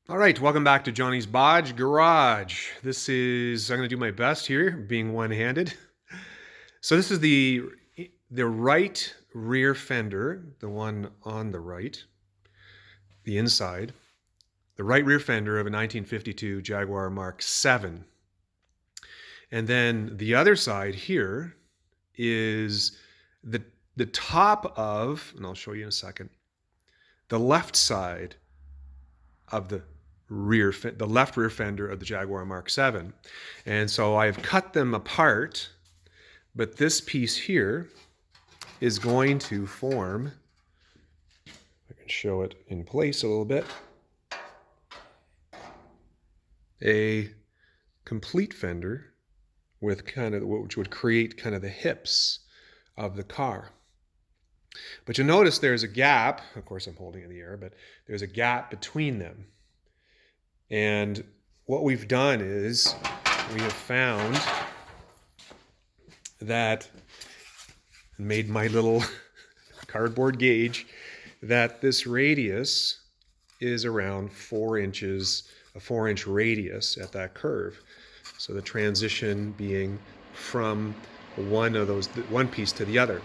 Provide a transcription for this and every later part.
All right, welcome back to Johnny's Bodge Garage. I'm going to do my best here, being one-handed. So this is the right rear fender, the one on the right, the inside, the right rear fender of a 1952 Jaguar Mark 7. And then the other side here is the the top of, and I'll show you in a second, the left side of the left rear fender of the Jaguar Mark 7. And so I've cut them apart, but this piece here is going to form, I can show it in place a little bit, a complete fender with which would create kind of the hips of the car. But you'll notice there's a gap, of course I'm holding it in the air, but there's a gap between them. And what we've done is we have found that, made my little cardboard gauge, that this radius is around 4 inches, a 4-inch radius at that curve. So the transition being from one piece to the other.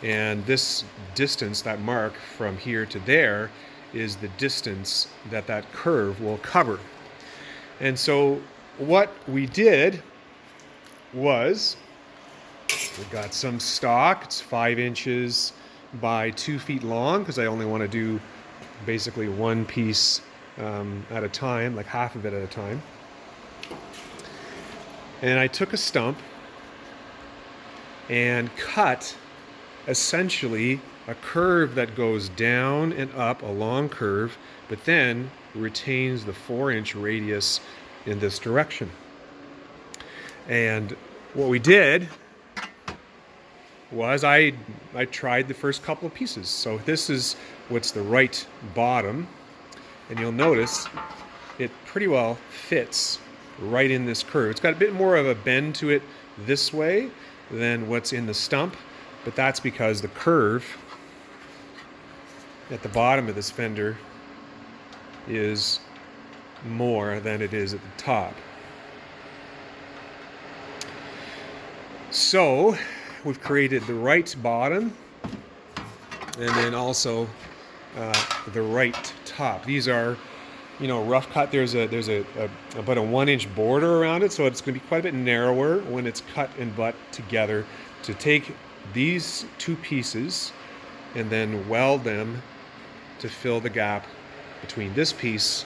And this distance, that mark from here to there, is the distance that that curve will cover. And so what we did was we got some stock. It's 5 inches by 2 feet long, because I only want to do basically one piece at a time, like half of it at a time. And I took a stump and cut essentially a curve that goes down and up, a long curve, but then retains the 4-inch radius in this direction. And what we did was I tried the first couple of pieces. So this is what's the right bottom, and you'll notice it pretty well fits right in this curve. It's got a bit more of a bend to it this way than what's in the stump, but that's because the curve at the bottom of this fender is more than it is at the top. So we've created the right bottom and then also the right top. These are, rough cut. There's about a 1-inch border around it, so it's going to be quite a bit narrower when it's cut and butt together, to take these two pieces and then weld them to fill the gap between this piece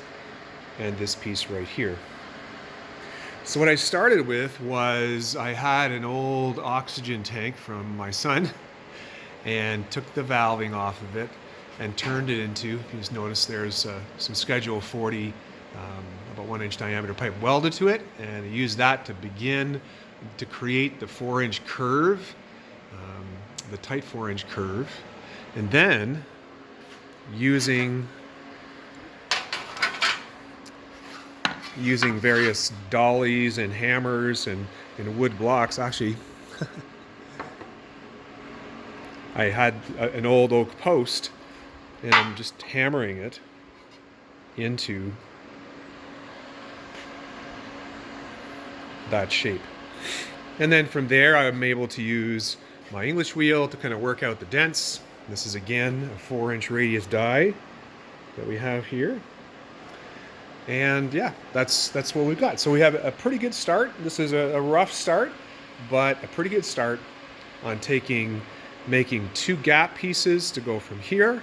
and this piece right here. So what I started with was, I had an old oxygen tank from my son and took the valving off of it and turned it into, you just notice there's some Schedule 40 about 1-inch diameter pipe welded to it, and I used that to begin to create the 4-inch curve, the tight 4-inch curve, and then using various dollies and hammers and wood blocks. Actually, I had an old oak post, and I'm just hammering it into that shape. And then from there, I'm able to use my English wheel to kind of work out the dents. This is again a 4-inch radius die that we have here. And yeah, that's what we've got. So we have a pretty good start. This is a rough start, but a pretty good start on making 2 gap pieces to go from here,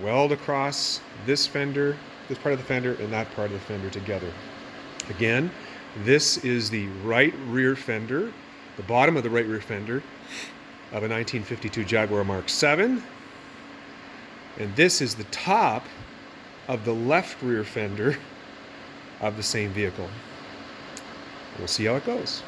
weld across this fender, this part of the fender, and that part of the fender together. Again, this is the right rear fender, the bottom of the right rear fender of a 1952 Jaguar Mark 7. And this is the top of the left rear fender of the same vehicle. We'll see how it goes.